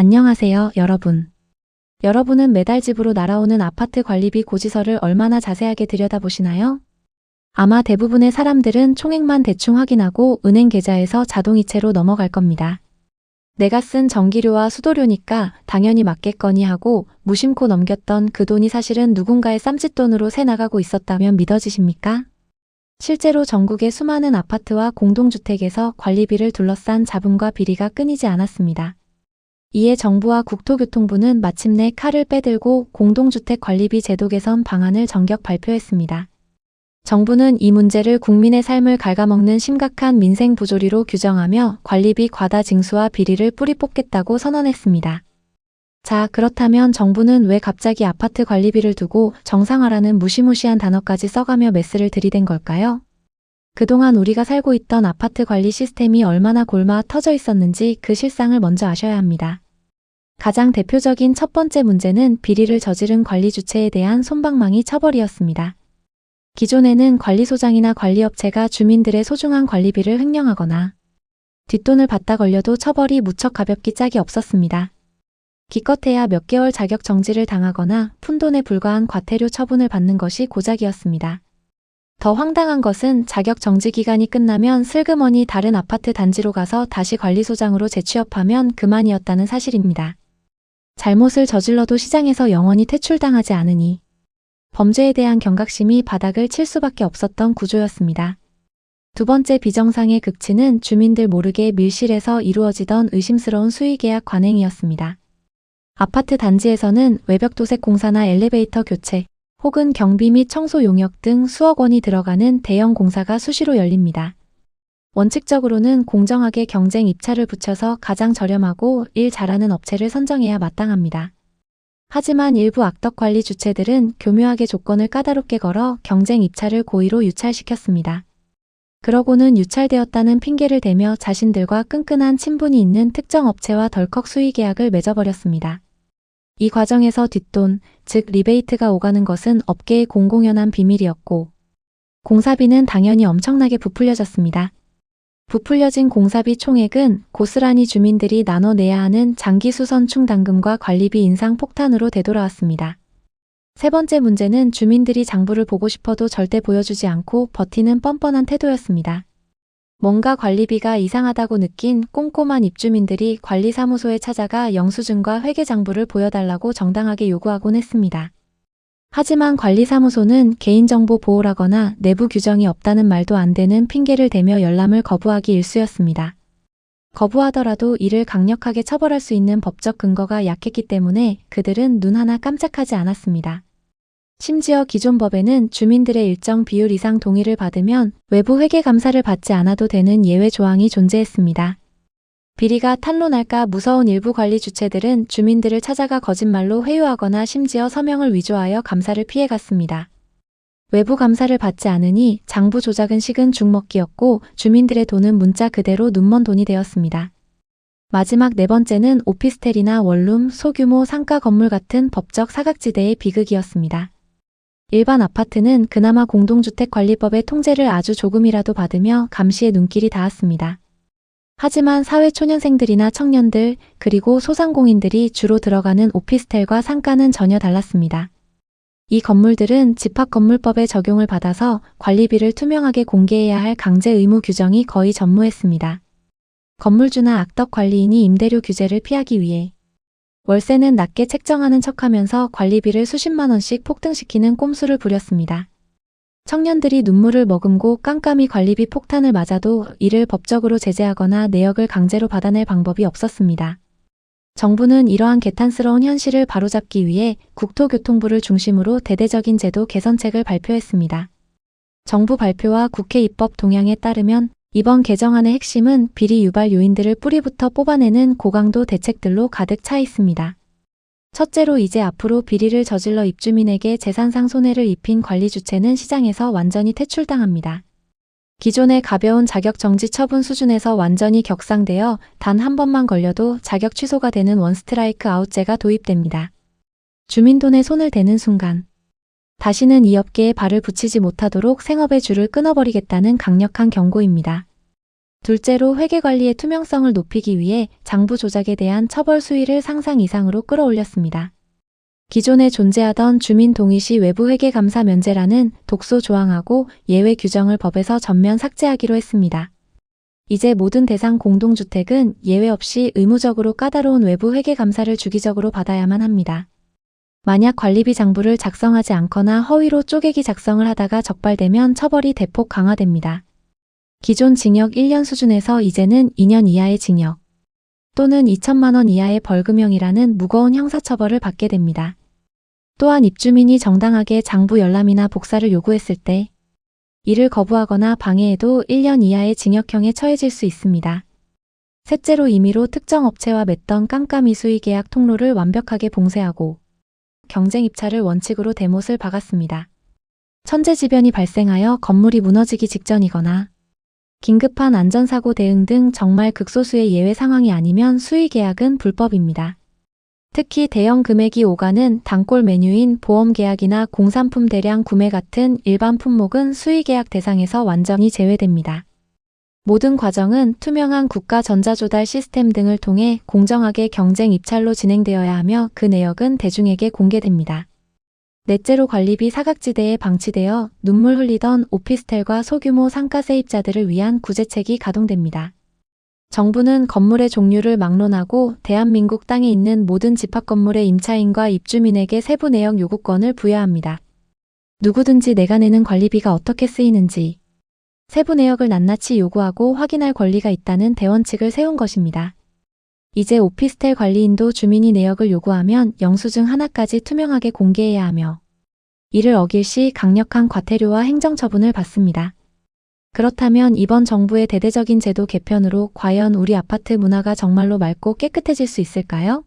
안녕하세요, 여러분. 여러분은 매달 집으로 날아오는 아파트 관리비 고지서를 얼마나 자세하게 들여다보시나요? 아마 대부분의 사람들은 총액만 대충 확인하고 은행 계좌에서 자동이체로 넘어갈 겁니다. 내가 쓴 전기료와 수도료니까 당연히 맞겠거니 하고 무심코 넘겼던 그 돈이 사실은 누군가의 쌈짓돈으로 새 나가고 있었다면 믿어지십니까? 실제로 전국의 수많은 아파트와 공동주택에서 관리비를 둘러싼 잡음과 비리가 끊이지 않았습니다. 이에 정부와 국토교통부는 마침내 칼을 빼들고 공동주택 관리비 제도 개선 방안을 전격 발표했습니다. 정부는 이 문제를 국민의 삶을 갉아먹는 심각한 민생 부조리로 규정하며 관리비 과다 징수와 비리를 뿌리 뽑겠다고 선언했습니다. 자, 그렇다면 정부는 왜 갑자기 아파트 관리비를 두고 정상화라는 무시무시한 단어까지 써가며 메스를 들이댄 걸까요? 그동안 우리가 살고 있던 아파트 관리 시스템이 얼마나 골마 터져 있었는지 그 실상을 먼저 아셔야 합니다. 가장 대표적인 첫 번째 문제는 비리를 저지른 관리 주체에 대한 솜방망이 처벌이었습니다. 기존에는 관리소장이나 관리업체가 주민들의 소중한 관리비를 횡령하거나 뒷돈을 받다 걸려도 처벌이 무척 가볍기 짝이 없었습니다. 기껏해야 몇 개월 자격 정지를 당하거나 푼돈에 불과한 과태료 처분을 받는 것이 고작이었습니다. 더 황당한 것은 자격 정지 기간이 끝나면 슬그머니 다른 아파트 단지로 가서 다시 관리소장으로 재취업하면 그만이었다는 사실입니다. 잘못을 저질러도 시장에서 영원히 퇴출당하지 않으니 범죄에 대한 경각심이 바닥을 칠 수밖에 없었던 구조였습니다. 두 번째 비정상의 극치는 주민들 모르게 밀실에서 이루어지던 의심스러운 수의계약 관행이었습니다. 아파트 단지에서는 외벽 도색 공사나 엘리베이터 교체, 혹은 경비 및 청소 용역 등 수억 원이 들어가는 대형 공사가 수시로 열립니다. 원칙적으로는 공정하게 경쟁 입찰을 붙여서 가장 저렴하고 일 잘하는 업체를 선정해야 마땅합니다. 하지만 일부 악덕 관리 주체들은 교묘하게 조건을 까다롭게 걸어 경쟁 입찰을 고의로 유찰시켰습니다. 그러고는 유찰되었다는 핑계를 대며 자신들과 끈끈한 친분이 있는 특정 업체와 덜컥 수의 계약을 맺어버렸습니다. 이 과정에서 뒷돈, 즉 리베이트가 오가는 것은 업계의 공공연한 비밀이었고 공사비는 당연히 엄청나게 부풀려졌습니다. 부풀려진 공사비 총액은 고스란히 주민들이 나눠내야 하는 장기수선충 당금과 관리비 인상 폭탄으로 되돌아왔습니다. 세 번째 문제는 주민들이 장부를 보고 싶어도 절대 보여주지 않고 버티는 뻔뻔한 태도였습니다. 뭔가 관리비가 이상하다고 느낀 꼼꼼한 입주민들이 관리사무소에 찾아가 영수증과 회계장부를 보여달라고 정당하게 요구하곤 했습니다. 하지만 관리사무소는 개인정보 보호라거나 내부 규정이 없다는 말도 안 되는 핑계를 대며 열람을 거부하기 일쑤였습니다. 거부하더라도 이를 강력하게 처벌할 수 있는 법적 근거가 약했기 때문에 그들은 눈 하나 깜짝하지 않았습니다. 심지어 기존 법에는 주민들의 일정 비율 이상 동의를 받으면 외부 회계 감사를 받지 않아도 되는 예외 조항이 존재했습니다. 비리가 탄로날까 무서운 일부 관리 주체들은 주민들을 찾아가 거짓말로 회유하거나 심지어 서명을 위조하여 감사를 피해갔습니다. 외부 감사를 받지 않으니 장부 조작은 식은 죽 먹기였고 주민들의 돈은 문자 그대로 눈먼 돈이 되었습니다. 마지막 네 번째는 오피스텔이나 원룸, 소규모 상가 건물 같은 법적 사각지대의 비극이었습니다. 일반 아파트는 그나마 공동주택관리법의 통제를 아주 조금이라도 받으며 감시의 눈길이 닿았습니다. 하지만 사회초년생들이나 청년들 그리고 소상공인들이 주로 들어가는 오피스텔과 상가는 전혀 달랐습니다. 이 건물들은 집합건물법의 적용을 받아서 관리비를 투명하게 공개해야 할 강제 의무 규정이 거의 전무했습니다. 건물주나 악덕 관리인이 임대료 규제를 피하기 위해 월세는 낮게 책정하는 척하면서 관리비를 수십만 원씩 폭등시키는 꼼수를 부렸습니다. 청년들이 눈물을 머금고 깜깜이 관리비 폭탄을 맞아도 이를 법적으로 제재하거나 내역을 강제로 받아낼 방법이 없었습니다. 정부는 이러한 개탄스러운 현실을 바로잡기 위해 국토교통부를 중심으로 대대적인 제도 개선책을 발표했습니다. 정부 발표와 국회 입법 동향에 따르면 이번 개정안의 핵심은 비리 유발 요인들을 뿌리부터 뽑아내는 고강도 대책들로 가득 차 있습니다. 첫째로 이제 앞으로 비리를 저질러 입주민에게 재산상 손해를 입힌 관리 주체는 시장에서 완전히 퇴출당합니다. 기존의 가벼운 자격정지 처분 수준에서 완전히 격상되어 단 한 번만 걸려도 자격 취소가 되는 원스트라이크 아웃제가 도입됩니다. 주민 돈에 손을 대는 순간 다시는 이 업계에 발을 붙이지 못하도록 생업의 줄을 끊어버리겠다는 강력한 경고입니다. 둘째로 회계관리의 투명성을 높이기 위해 장부 조작에 대한 처벌 수위를 상상 이상으로 끌어올렸습니다. 기존에 존재하던 주민 동의 시 외부 회계감사 면제라는 독소 조항하고 예외 규정을 법에서 전면 삭제하기로 했습니다. 이제 모든 대상 공동주택은 예외 없이 의무적으로 까다로운 외부 회계감사를 주기적으로 받아야만 합니다. 만약 관리비 장부를 작성하지 않거나 허위로 쪼개기 작성을 하다가 적발되면 처벌이 대폭 강화됩니다. 기존 징역 1년 수준에서 이제는 2년 이하의 징역 또는 2천만 원 이하의 벌금형이라는 무거운 형사처벌을 받게 됩니다. 또한 입주민이 정당하게 장부 열람이나 복사를 요구했을 때 이를 거부하거나 방해해도 1년 이하의 징역형에 처해질 수 있습니다. 셋째로 임의로 특정 업체와 맺던 깜깜이 수의 계약 통로를 완벽하게 봉쇄하고 경쟁 입찰을 원칙으로 대못을 박았습니다. 천재지변이 발생하여 건물이 무너지기 직전이거나 긴급한 안전사고 대응 등 정말 극소수의 예외 상황이 아니면 수의 계약은 불법입니다. 특히 대형 금액이 오가는 단골 메뉴인 보험계약이나 공산품 대량 구매 같은 일반 품목은 수의계약 대상에서 완전히 제외됩니다. 모든 과정은 투명한 국가 전자조달 시스템 등을 통해 공정하게 경쟁 입찰로 진행되어야 하며 그 내역은 대중에게 공개됩니다. 넷째로 관리비 사각지대에 방치되어 눈물 흘리던 오피스텔과 소규모 상가 세입자들을 위한 구제책이 가동됩니다. 정부는 건물의 종류를 막론하고 대한민국 땅에 있는 모든 집합건물의 임차인과 입주민에게 세부 내역 요구권을 부여합니다. 누구든지 내가 내는 관리비가 어떻게 쓰이는지 세부 내역을 낱낱이 요구하고 확인할 권리가 있다는 대원칙을 세운 것입니다. 이제 오피스텔 관리인도 주민이 내역을 요구하면 영수증 하나까지 투명하게 공개해야 하며 이를 어길 시 강력한 과태료와 행정처분을 받습니다. 그렇다면 이번 정부의 대대적인 제도 개편으로 과연 우리 아파트 문화가 정말로 맑고 깨끗해질 수 있을까요?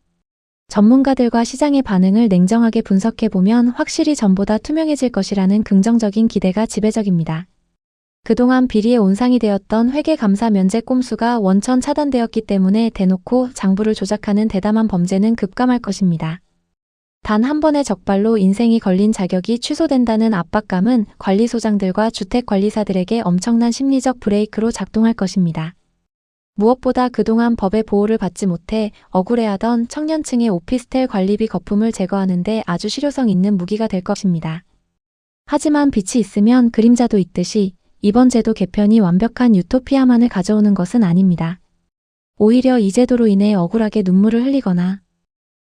전문가들과 시장의 반응을 냉정하게 분석해보면 확실히 전보다 투명해질 것이라는 긍정적인 기대가 지배적입니다. 그동안 비리의 온상이 되었던 회계감사 면제 꼼수가 원천 차단되었기 때문에 대놓고 장부를 조작하는 대담한 범죄는 급감할 것입니다. 단 한 번의 적발로 인생이 걸린 자격이 취소된다는 압박감은 관리소장들과 주택관리사들에게 엄청난 심리적 브레이크로 작동할 것입니다. 무엇보다 그동안 법의 보호를 받지 못해 억울해하던 청년층의 오피스텔 관리비 거품을 제거하는 데 아주 실효성 있는 무기가 될 것입니다. 하지만 빛이 있으면 그림자도 있듯이 이번 제도 개편이 완벽한 유토피아만을 가져오는 것은 아닙니다. 오히려 이 제도로 인해 억울하게 눈물을 흘리거나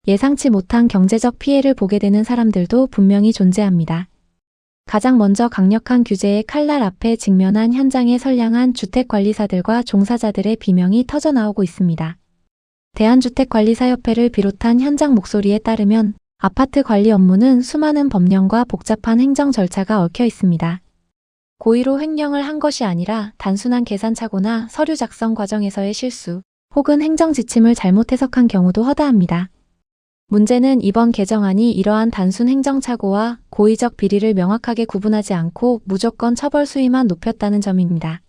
예상치 못한 경제적 피해를 보게 되는 사람들도 분명히 존재합니다. 가장 먼저 강력한 규제의 칼날 앞에 직면한 현장에 선량한 주택관리사들과 종사자들의 비명이 터져나오고 있습니다. 대한주택관리사협회를 비롯한 현장 목소리에 따르면 아파트 관리 업무는 수많은 법령과 복잡한 행정 절차가 얽혀 있습니다. 고의로 횡령을 한 것이 아니라 단순한 계산착오나 서류 작성 과정에서의 실수, 혹은 행정 지침을 잘못 해석한 경우도 허다합니다. 문제는 이번 개정안이 이러한 단순 행정착오와 고의적 비리를 명확하게 구분하지 않고 무조건 처벌 수위만 높였다는 점입니다.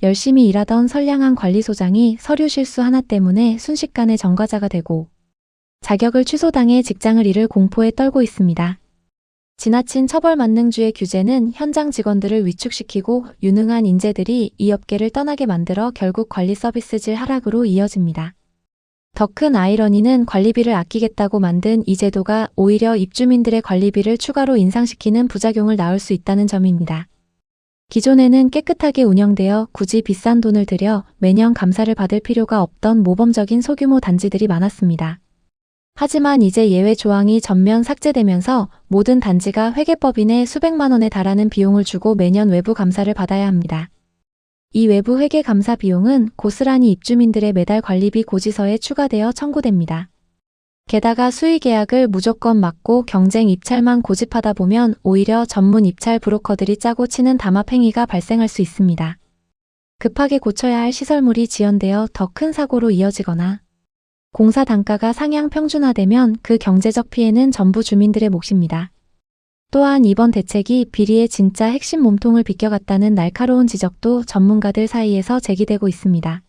열심히 일하던 선량한 관리소장이 서류 실수 하나 때문에 순식간에 전과자가 되고 자격을 취소당해 직장을 잃을 공포에 떨고 있습니다. 지나친 처벌 만능주의 규제는 현장 직원들을 위축시키고 유능한 인재들이 이 업계를 떠나게 만들어 결국 관리 서비스 질 하락으로 이어집니다. 더 큰 아이러니는 관리비를 아끼겠다고 만든 이 제도가 오히려 입주민들의 관리비를 추가로 인상시키는 부작용을 낳을 수 있다는 점입니다. 기존에는 깨끗하게 운영되어 굳이 비싼 돈을 들여 매년 감사를 받을 필요가 없던 모범적인 소규모 단지들이 많았습니다. 하지만 이제 예외 조항이 전면 삭제되면서 모든 단지가 회계법인에 수백만 원에 달하는 비용을 주고 매년 외부 감사를 받아야 합니다. 이 외부 회계 감사 비용은 고스란히 입주민들의 매달 관리비 고지서에 추가되어 청구됩니다. 게다가 수의 계약을 무조건 막고 경쟁 입찰만 고집하다 보면 오히려 전문 입찰 브로커들이 짜고 치는 담합 행위가 발생할 수 있습니다. 급하게 고쳐야 할 시설물이 지연되어 더 큰 사고로 이어지거나 공사 단가가 상향 평준화되면 그 경제적 피해는 전부 주민들의 몫입니다. 또한 이번 대책이 비리의 진짜 핵심 몸통을 비껴갔다는 날카로운 지적도 전문가들 사이에서 제기되고 있습니다.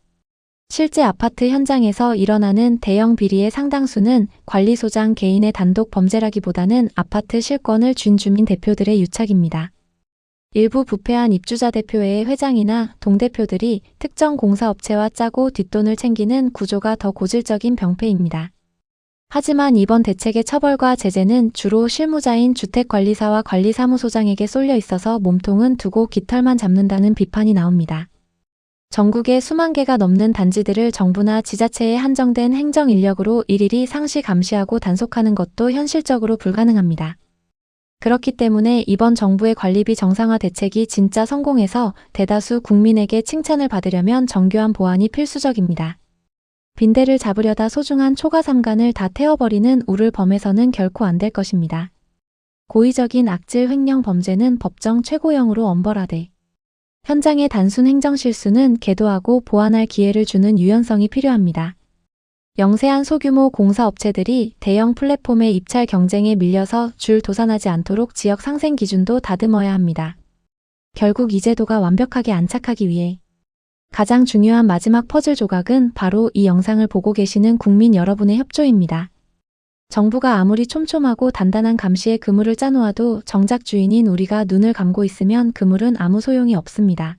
실제 아파트 현장에서 일어나는 대형 비리의 상당수는 관리소장 개인의 단독 범죄라기보다는 아파트 실권을 쥔 주민 대표들의 유착입니다. 일부 부패한 입주자 대표회의 회장이나 동대표들이 특정 공사업체와 짜고 뒷돈을 챙기는 구조가 더 고질적인 병폐입니다. 하지만 이번 대책의 처벌과 제재는 주로 실무자인 주택관리사와 관리사무소장에게 쏠려 있어서 몸통은 두고 깃털만 잡는다는 비판이 나옵니다. 전국에 수만 개가 넘는 단지들을 정부나 지자체에 한정된 행정 인력으로 일일이 상시 감시하고 단속하는 것도 현실적으로 불가능합니다. 그렇기 때문에 이번 정부의 관리비 정상화 대책이 진짜 성공해서 대다수 국민에게 칭찬을 받으려면 정교한 보완이 필수적입니다. 빈대를 잡으려다 소중한 초가삼간을 다 태워버리는 우를 범해서는 결코 안 될 것입니다. 고의적인 악질 횡령 범죄는 법정 최고형으로 엄벌하되 현장의 단순 행정 실수는 계도하고 보완할 기회를 주는 유연성이 필요합니다. 영세한 소규모 공사업체들이 대형 플랫폼의 입찰 경쟁에 밀려서 줄 도산하지 않도록 지역 상생 기준도 다듬어야 합니다. 결국 이 제도가 완벽하게 안착하기 위해 가장 중요한 마지막 퍼즐 조각은 바로 이 영상을 보고 계시는 국민 여러분의 협조입니다. 정부가 아무리 촘촘하고 단단한 감시의 그물을 짜놓아도 정작 주인인 우리가 눈을 감고 있으면 그물은 아무 소용이 없습니다.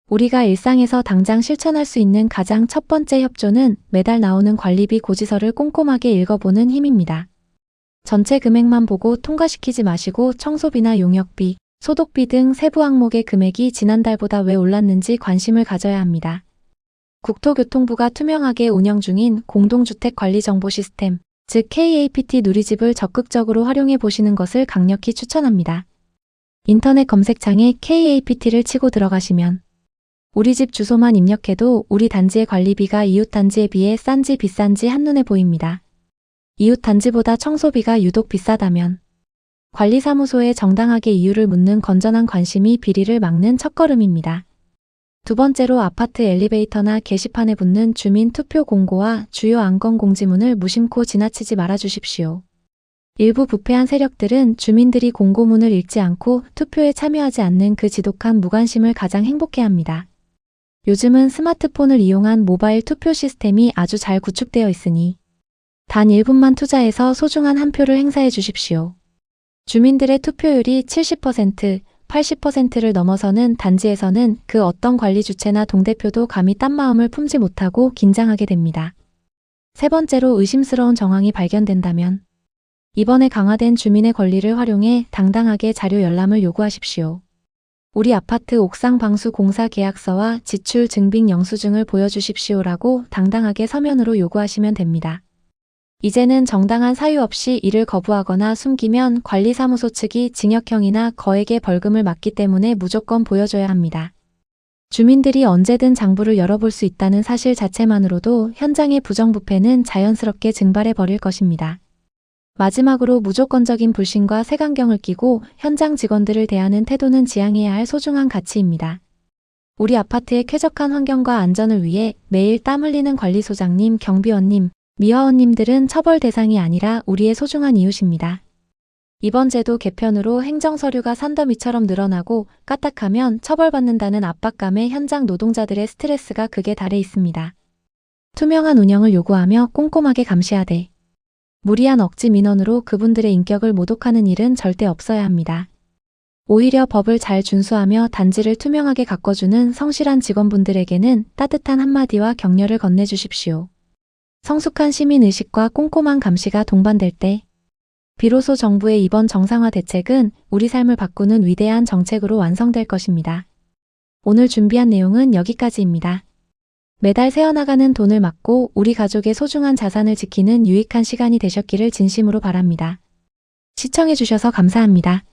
우리가 일상에서 당장 실천할 수 있는 가장 첫 번째 협조는 매달 나오는 관리비 고지서를 꼼꼼하게 읽어보는 힘입니다. 전체 금액만 보고 통과시키지 마시고 청소비나 용역비, 소독비 등 세부 항목의 금액이 지난달보다 왜 올랐는지 관심을 가져야 합니다. 국토교통부가 투명하게 운영 중인 공동주택관리정보 시스템, 즉 KAPT 누리집을 적극적으로 활용해 보시는 것을 강력히 추천합니다. 인터넷 검색창에 KAPT를 치고 들어가시면 우리 집 주소만 입력해도 우리 단지의 관리비가 이웃 단지에 비해 싼지 비싼지 한눈에 보입니다. 이웃 단지보다 청소비가 유독 비싸다면 관리사무소에 정당하게 이유를 묻는 건전한 관심이 비리를 막는 첫걸음입니다. 두 번째로 아파트 엘리베이터나 게시판에 붙는 주민 투표 공고와 주요 안건 공지문을 무심코 지나치지 말아주십시오. 일부 부패한 세력들은 주민들이 공고문을 읽지 않고 투표에 참여하지 않는 그 지독한 무관심을 가장 행복해합니다. 요즘은 스마트폰을 이용한 모바일 투표 시스템이 아주 잘 구축되어 있으니 단 1분만 투자해서 소중한 한 표를 행사해 주십시오. 주민들의 투표율이 70%, 80%를 넘어서는 단지에서는 그 어떤 관리 주체나 동대표도 감히 딴 마음을 품지 못하고 긴장하게 됩니다. 세 번째로 의심스러운 정황이 발견된다면 이번에 강화된 주민의 권리를 활용해 당당하게 자료 열람을 요구하십시오. 우리 아파트 옥상 방수 공사 계약서와 지출 증빙 영수증을 보여주십시오라고 당당하게 서면으로 요구하시면 됩니다. 이제는 정당한 사유 없이 이를 거부하거나 숨기면 관리사무소 측이 징역형이나 거액의 벌금을 맞기 때문에 무조건 보여줘야 합니다. 주민들이 언제든 장부를 열어볼 수 있다는 사실 자체만으로도 현장의 부정부패는 자연스럽게 증발해 버릴 것입니다. 마지막으로 무조건적인 불신과 색안경을 끼고 현장 직원들을 대하는 태도는 지양해야 할 소중한 가치입니다. 우리 아파트의 쾌적한 환경과 안전을 위해 매일 땀 흘리는 관리소장님, 경비원님, 미화원님들은 처벌 대상이 아니라 우리의 소중한 이웃입니다. 이번 제도 개편으로 행정서류가 산더미처럼 늘어나고 까딱하면 처벌받는다는 압박감에 현장 노동자들의 스트레스가 극에 달해 있습니다. 투명한 운영을 요구하며 꼼꼼하게 감시하되 무리한 억지 민원으로 그분들의 인격을 모독하는 일은 절대 없어야 합니다. 오히려 법을 잘 준수하며 단지를 투명하게 가꿔주는 성실한 직원분들에게는 따뜻한 한마디와 격려를 건네주십시오. 성숙한 시민의식과 꼼꼼한 감시가 동반될 때 비로소 정부의 이번 정상화 대책은 우리 삶을 바꾸는 위대한 정책으로 완성될 것입니다. 오늘 준비한 내용은 여기까지입니다. 매달 새어나가는 돈을 막고 우리 가족의 소중한 자산을 지키는 유익한 시간이 되셨기를 진심으로 바랍니다. 시청해주셔서 감사합니다.